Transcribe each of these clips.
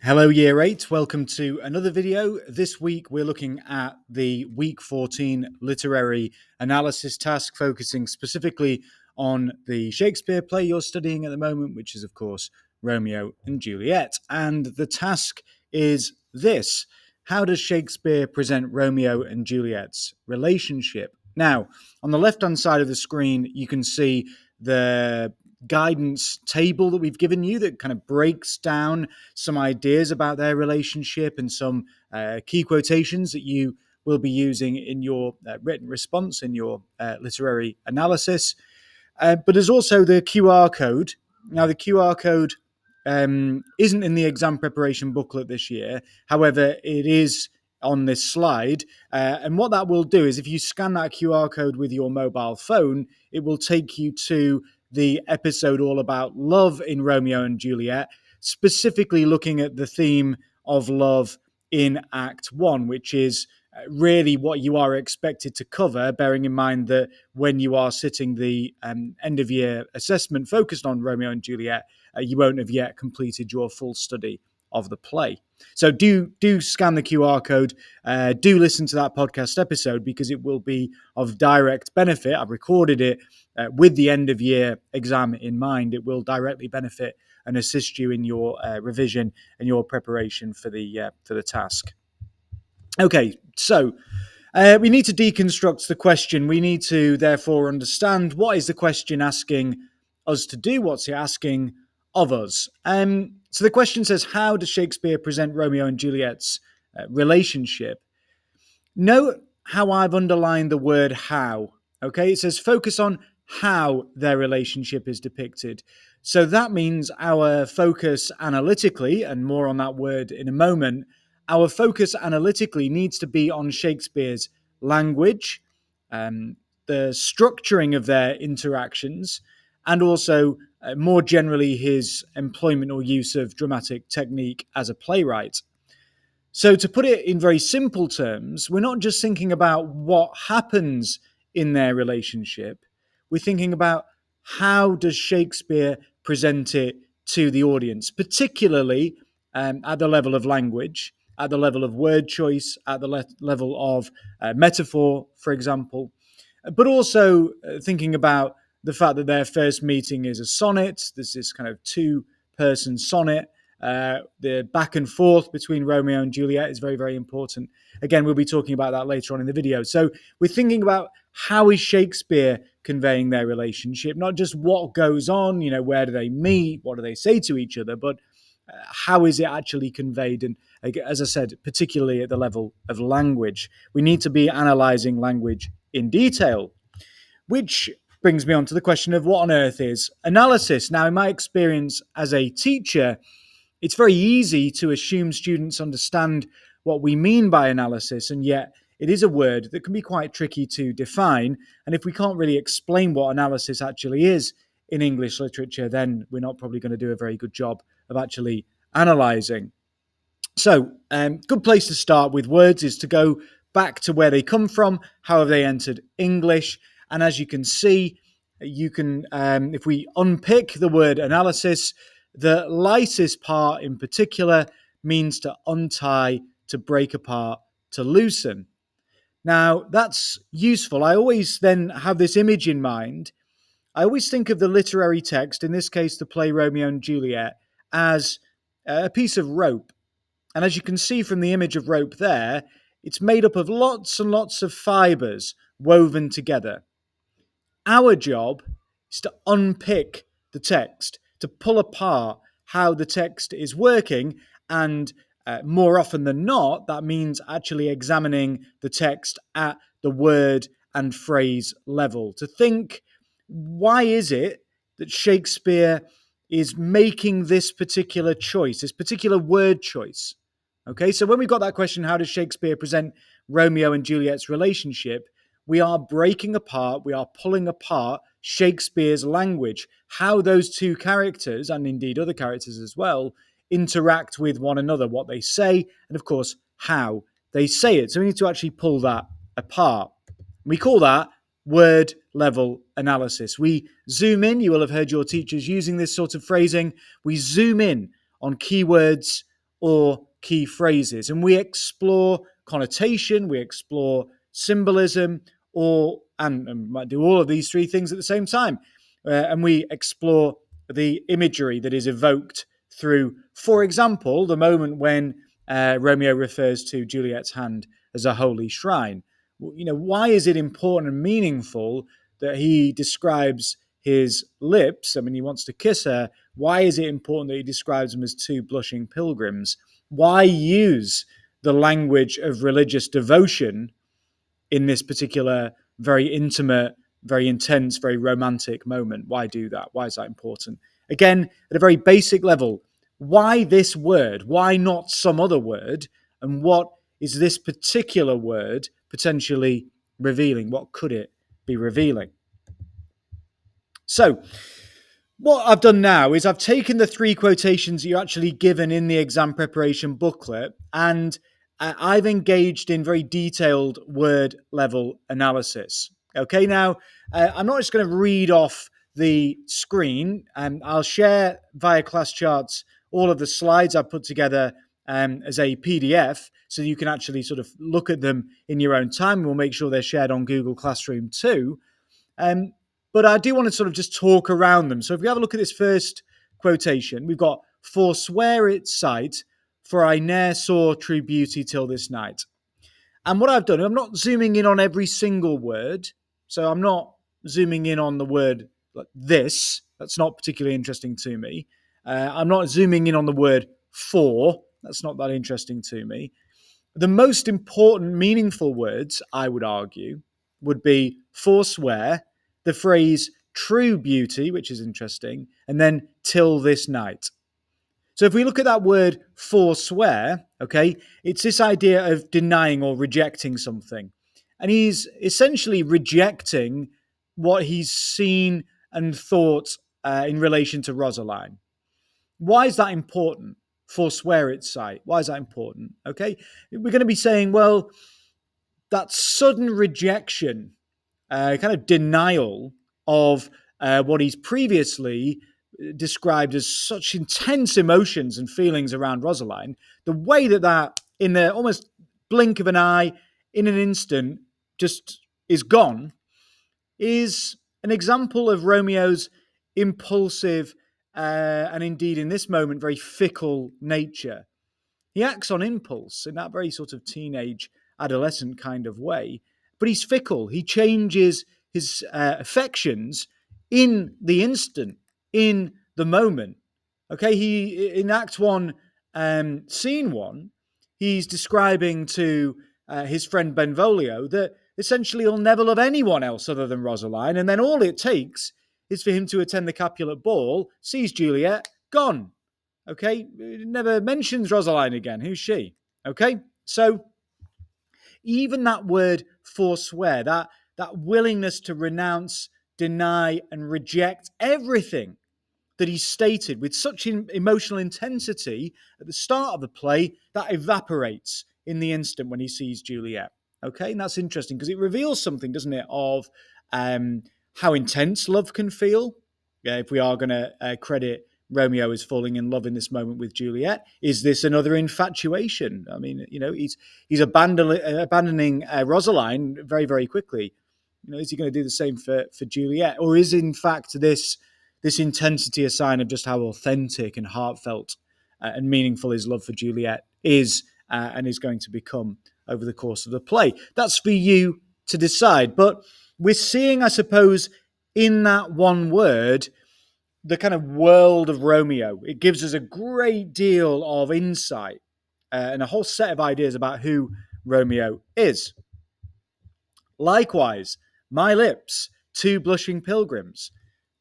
Hello Year 8, welcome to another video. This week we're looking at the Week 14 literary analysis task, focusing specifically on the Shakespeare play you're studying at the moment, which is of course Romeo and Juliet. And the task is this: how does Shakespeare present Romeo and Juliet's relationship? Now, on the left-hand side of the screen, you can see the guidance table that we've given you that kind of breaks down some ideas about their relationship and some key quotations that you will be using in your written response, in your literary analysis. But there's also the QR code. Now, the QR code isn't in the exam preparation booklet this year. However, it is on this slide. And what that will do is if you scan that QR code with your mobile phone, it will take you to the episode all about love in Romeo and Juliet, specifically looking at the theme of love in Act 1, which is really what you are expected to cover, bearing in mind that when you are sitting the end of year assessment focused on Romeo and Juliet, you won't have yet completed your full study of the play. So do scan the QR code, do listen to that podcast episode because it will be of direct benefit. I've recorded it with the end of year exam in mind. It will directly benefit and assist you in your revision and your preparation for the task. Okay, so we need to deconstruct the question. We need to therefore understand what is the question asking us to do? What's it asking of us? So the question says, how does Shakespeare present Romeo and Juliet's relationship? Note how I've underlined the word how. Okay, it says focus on how their relationship is depicted. So that means our focus analytically, and more on that word in a moment, our focus analytically needs to be on Shakespeare's language, the structuring of their interactions, and also more generally his employment or use of dramatic technique as a playwright. So, to put it in very simple terms, we're not just thinking about what happens in their relationship, we're thinking about how does Shakespeare present it to the audience, particularly at the level of language, at the level of word choice, at the level of metaphor, for example, but also thinking about the fact that their first meeting is a sonnet. There's this kind of two-person sonnet. The back and forth between Romeo and Juliet is very, very important. Again, we'll be talking about that later on in the video. So we're thinking about how is Shakespeare conveying their relationship, not just what goes on, where do they meet, what do they say to each other, but how is it actually conveyed? And as I said, particularly at the level of language, we need to be analysing language in detail, which brings me on to the question of what on earth is analysis. Now, in my experience as a teacher, it's very easy to assume students understand what we mean by analysis, and yet it is a word that can be quite tricky to define. And if we can't really explain what analysis actually is in English literature, then we're not probably going to do a very good job of actually analysing. So, good place to start with words is to go back to where they come from, how have they entered English, and as you can see, you can, if we unpick the word analysis, the lightest part in particular means to untie, to break apart, to loosen. Now, that's useful. I always then have this image in mind. I always think of the literary text, in this case, the play Romeo and Juliet, as a piece of rope. And as you can see from the image of rope there, it's made up of lots and lots of fibres woven together. Our job is to unpick the text, to pull apart how the text is working, and more often than not, that means actually examining the text at the word and phrase level. To think, why is it that Shakespeare is making this particular choice, this particular word choice? Okay, so when we've got that question, how does Shakespeare present Romeo and Juliet's relationship? We are breaking apart, we are pulling apart Shakespeare's language, how those two characters, and indeed other characters as well, interact with one another, what they say, and of course, how they say it. So we need to actually pull that apart. We call that word level analysis. We zoom in, you will have heard your teachers using this sort of phrasing. We zoom in on keywords, or key phrases. And we explore connotation, we explore symbolism, and might do all of these three things at the same time. And we explore the imagery that is evoked through, for example, the moment when Romeo refers to Juliet's hand as a holy shrine. Why is it important and meaningful that he describes his lips? I mean, he wants to kiss her. Why is it important that he describes them as two blushing pilgrims? Why use the language of religious devotion in this particular very intimate, very intense, very romantic moment? Why do that? Why is that important? Again, at a very basic level, why this word? Why not some other word? And what is this particular word potentially revealing? What could it be revealing? So, what I've done now is I've taken the three quotations you're actually given in the exam preparation booklet, and I've engaged in very detailed word level analysis. Okay, now I'm not just going to read off the screen. I'll share via class charts all of the slides I've put together as a PDF, so you can actually sort of look at them in your own time. We'll make sure they're shared on Google Classroom too. But I do want to sort of just talk around them. So if we have a look at this first quotation, we've got, "Forswear its sight, for I ne'er saw true beauty till this night." And what I've done, I'm not zooming in on every single word. So I'm not zooming in on the word like this. That's not particularly interesting to me. I'm not zooming in on the word for. That's not that interesting to me. The most important, meaningful words, I would argue, would be forswear, the phrase true beauty, which is interesting, and then till this night. So if we look at that word forswear, okay, it's this idea of denying or rejecting something. And he's essentially rejecting what he's seen and thought in relation to Rosaline. Why is that important? Forswear its sight. Why is that important? Okay, we're going to be saying, well, that sudden rejection, kind of denial of what he's previously described as such intense emotions and feelings around Rosaline, the way that in the almost blink of an eye, in an instant, just is gone, is an example of Romeo's impulsive and indeed in this moment very fickle nature. He acts on impulse in that very sort of teenage, adolescent kind of way, but he's fickle. He changes his affections in the instant, in the moment. Okay, he in Act 1, Scene 1, he's describing to his friend Benvolio that essentially he'll never love anyone else other than Rosaline, and then all it takes is for him to attend the Capulet ball, sees Juliet, gone. Okay, it never mentions Rosaline again. Who's she? Okay, so even that word forswear, that willingness to renounce, deny, and reject everything that he stated with such emotional intensity at the start of the play, that evaporates in the instant when he sees Juliet. Okay, and that's interesting because it reveals something, doesn't it, of how intense love can feel. Yeah, if we are going to credit Romeo as falling in love in this moment with Juliet, is this another infatuation? I mean, he's abandoning Rosaline very, very quickly. Is he going to do the same for Juliet, or is in fact this intensity a sign of just how authentic and heartfelt and meaningful his love for Juliet is and is going to become over the course of the play? That's for you to decide. But we're seeing, I suppose, in that one word, the kind of world of Romeo. It gives us a great deal of insight and a whole set of ideas about who Romeo is. Likewise, my lips, two blushing pilgrims.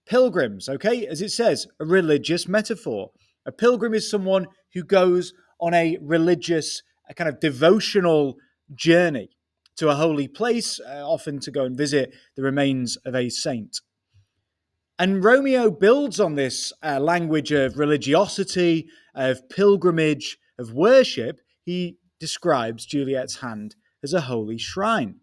Pilgrims, okay, as it says, a religious metaphor. A pilgrim is someone who goes on a religious, a kind of devotional journey to a holy place, often to go and visit the remains of a saint. And Romeo builds on this language of religiosity, of pilgrimage, of worship. He describes Juliet's hand as a holy shrine.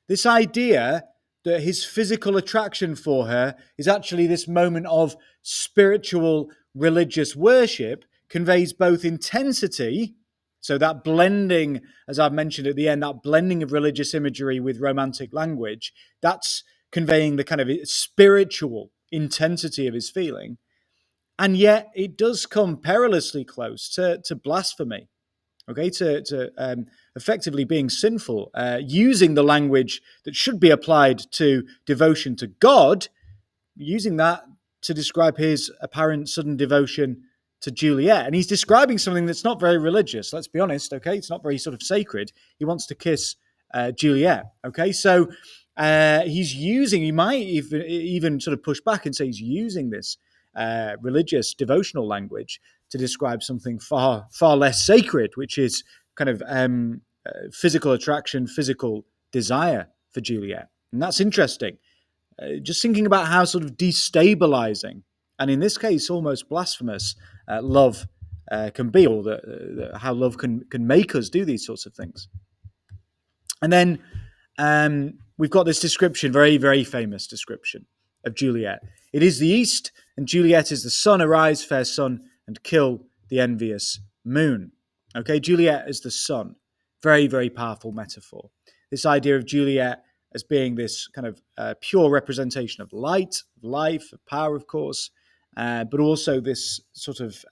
This idea that his physical attraction for her is actually this moment of spiritual religious worship conveys both intensity, so that blending, as I've mentioned at the end, that blending of religious imagery with romantic language, that's conveying the kind of spiritual intensity of his feeling. And yet it does come perilously close to blasphemy, okay, to effectively being sinful, using the language that should be applied to devotion to God, using that to describe his apparent sudden devotion to Juliet. And he's describing something that's not very religious, let's be honest, okay? It's not very sort of sacred. He wants to kiss Juliet, okay? So he's using, he might even sort of push back and say he's using this religious devotional language to describe something far, far less sacred, which is kind of physical attraction, physical desire for Juliet. And that's interesting. Just thinking about how sort of destabilizing, and in this case, almost blasphemous, love can be, or how love can make us do these sorts of things. And then we've got this description, very, very famous description of Juliet. It is the east, and Juliet is the sun. Arise, fair sun, and kill the envious moon. Okay, Juliet is the sun. Very, very powerful metaphor. This idea of Juliet as being this kind of pure representation of light, of life, of power, of course, but also this sort of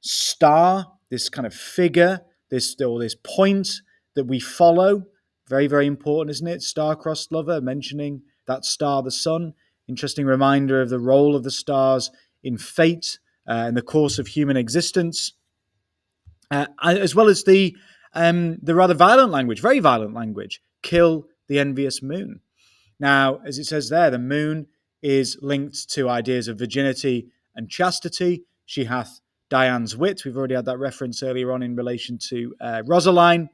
star, this kind of figure, this point that we follow. Very, very important, isn't it? Star-crossed lover, mentioning that star, the sun. Interesting reminder of the role of the stars in fate in the course of human existence, as well as the rather violent language, very violent language, kill the envious moon. Now, as it says there, the moon is linked to ideas of virginity and chastity. She hath Dian's wit. We've already had that reference earlier on in relation to Rosaline.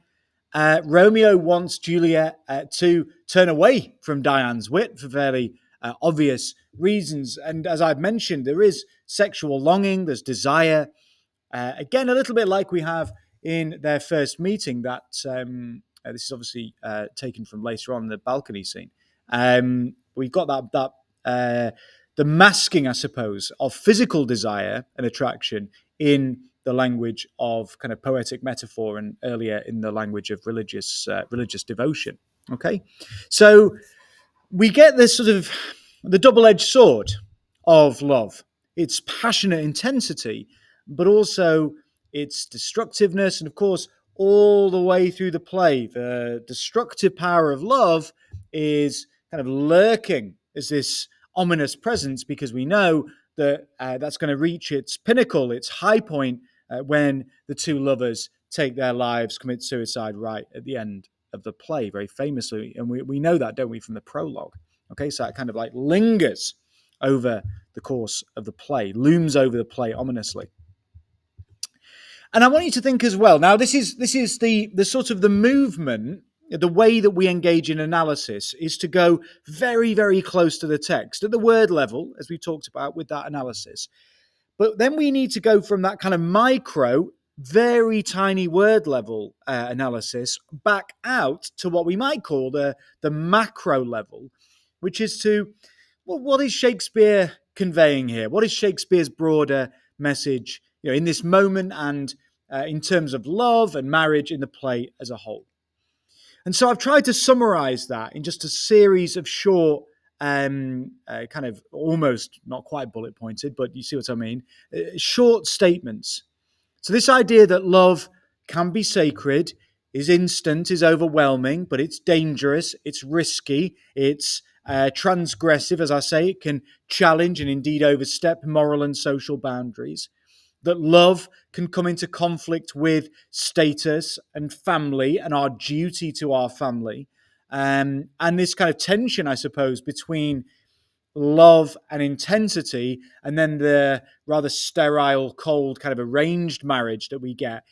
Romeo wants Juliet to turn away from Dian's wit for fairly obvious reasons. And as I've mentioned, there is sexual longing, there's desire. Again, a little bit like we have in their first meeting, that this is obviously taken from later on in the balcony scene. We've got the masking, I suppose, of physical desire and attraction in the language of kind of poetic metaphor, and earlier in the language of religious devotion. Okay, so we get this sort of the double-edged sword of love. Its passionate intensity, but also its destructiveness. And of course, all the way through the play, the destructive power of love is kind of lurking as this ominous presence, because we know that that's going to reach its pinnacle, its high point, when the two lovers take their lives, commit suicide right at the end of the play, very famously. And we know that, don't we, from the prologue? Okay, so that kind of like lingers over the course of the play, looms over the play ominously. And I want you to think as well. Now, this is the sort of the movement, the way that we engage in analysis is to go very, very close to the text at the word level, as we talked about with that analysis. But then we need to go from that kind of micro, very tiny word level analysis back out to what we might call the macro level, which is to, well, what is Shakespeare conveying here? What is Shakespeare's broader message, in this moment, and in terms of love and marriage in the play as a whole? And so I've tried to summarize that in just a series of short, kind of almost not quite bullet pointed, but you see what I mean, short statements. So this idea that love can be sacred, is instant, is overwhelming, but it's dangerous, it's risky, it's transgressive, as I say, it can challenge and indeed overstep moral and social boundaries. That love can come into conflict with status and family and our duty to our family. And this kind of tension, I suppose, between love and intensity, and then the rather sterile, cold kind of arranged marriage that we get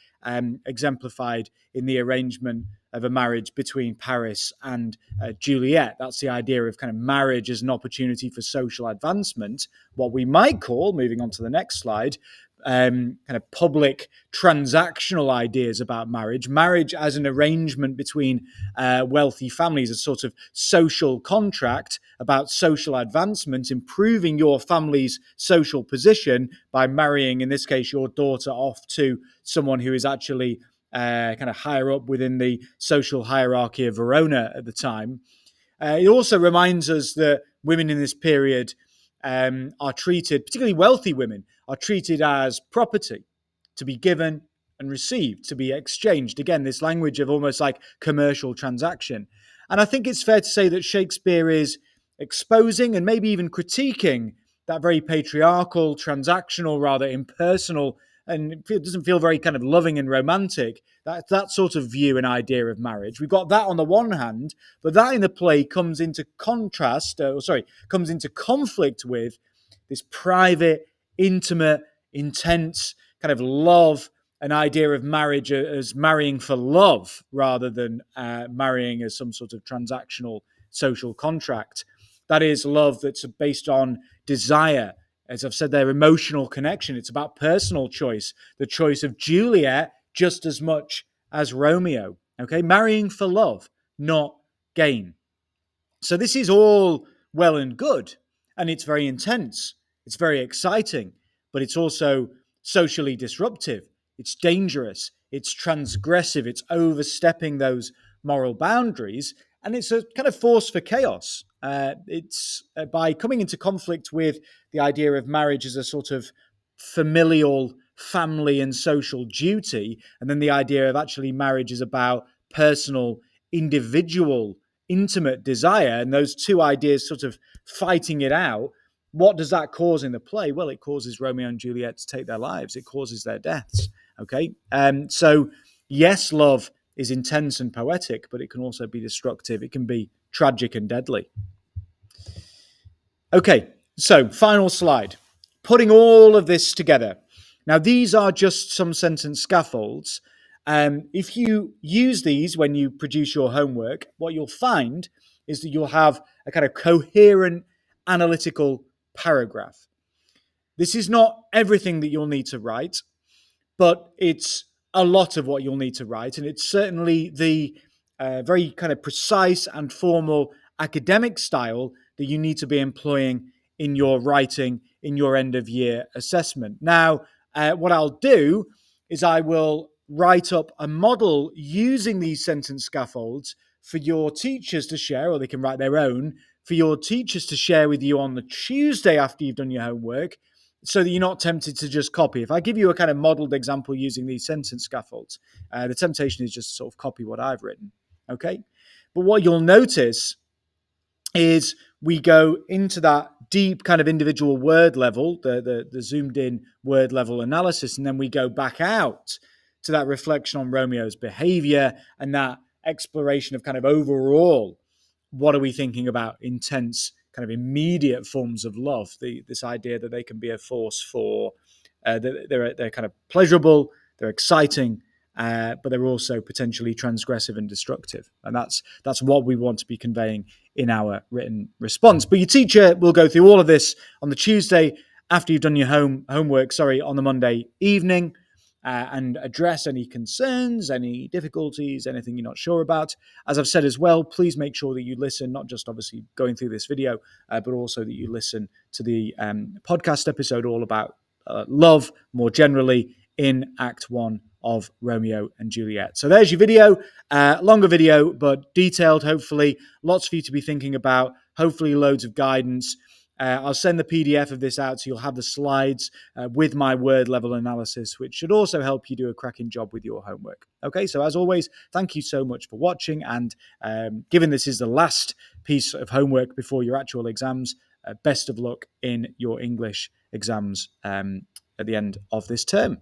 exemplified in the arrangement of a marriage between Paris and Juliet. That's the idea of kind of marriage as an opportunity for social advancement, what we might call, moving on to the next slide, kind of public transactional ideas about marriage as an arrangement between wealthy families, a sort of social contract about social advancement, improving your family's social position by marrying, in this case, your daughter off to someone who is actually kind of higher up within the social hierarchy of Verona at the time. It also reminds us that women in this period are treated, particularly wealthy women, are treated as property to be given and received, to be exchanged. Again, this language of almost like commercial transaction. And I think it's fair to say that Shakespeare is exposing and maybe even critiquing that very patriarchal, transactional, rather impersonal, and it doesn't feel very kind of loving and romantic, that sort of view and idea of marriage. We've got that on the one hand, but that in the play comes into comes into conflict with this private, intimate, intense kind of love, an idea of marriage as marrying for love rather than marrying as some sort of transactional social contract. That is love that's based on desire. As I've said, their emotional connection. It's about personal choice, the choice of Juliet just as much as Romeo. Okay, marrying for love, not gain. So this is all well and good, and it's very intense. It's very exciting, but it's also socially disruptive. It's dangerous. It's transgressive. It's overstepping those moral boundaries, and it's a kind of force for chaos. It's by coming into conflict with the idea of marriage as a sort of familial, family, and social duty, and then the idea of actually marriage is about personal, individual, intimate desire, and those two ideas sort of fighting it out. What does that cause in the play? Well, it causes Romeo and Juliet to take their lives. It causes their deaths. Okay, so yes, love is intense and poetic, but it can also be destructive. It can be tragic and deadly. Okay, so final slide. Putting all of this together. Now, these are just some sentence scaffolds. If you use these when you produce your homework, what you'll find is that you'll have a kind of coherent analytical paragraph. This is not everything that you'll need to write, but it's a lot of what you'll need to write. And it's certainly the very kind of precise and formal academic style that you need to be employing in your writing, in your end of year assessment. Now, what I'll do is I will write up a model using these sentence scaffolds for your teachers to share, or they can write their own, for your teachers to share with you on the Tuesday after you've done your homework, so that you're not tempted to just copy. If I give you a kind of modeled example using these sentence scaffolds, the temptation is just to sort of copy what I've written. Okay. But what you'll notice is we go into that deep kind of individual word level, the zoomed in word level analysis, and then we go back out to that reflection on Romeo's behavior and that exploration of kind of overall, what are we thinking about intense kind of immediate forms of love, this idea that they can be a force for, they're kind of pleasurable, they're exciting, but they're also potentially transgressive and destructive. And that's what we want to be conveying in our written response. But your teacher will go through all of this on the Tuesday after you've done your homework, on the Monday evening, and address any concerns, any difficulties, anything you're not sure about. As I've said as well, please make sure that you listen, not just obviously going through this video, but also that you listen to the podcast episode all about love more generally in Act 1 of Romeo and Juliet. So there's your video, longer video, but detailed, hopefully. Lots for you to be thinking about, hopefully loads of guidance. I'll send the PDF of this out so you'll have the slides with my word level analysis, which should also help you do a cracking job with your homework. Okay, so as always, thank you so much for watching. And given this is the last piece of homework before your actual exams, best of luck in your English exams at the end of this term.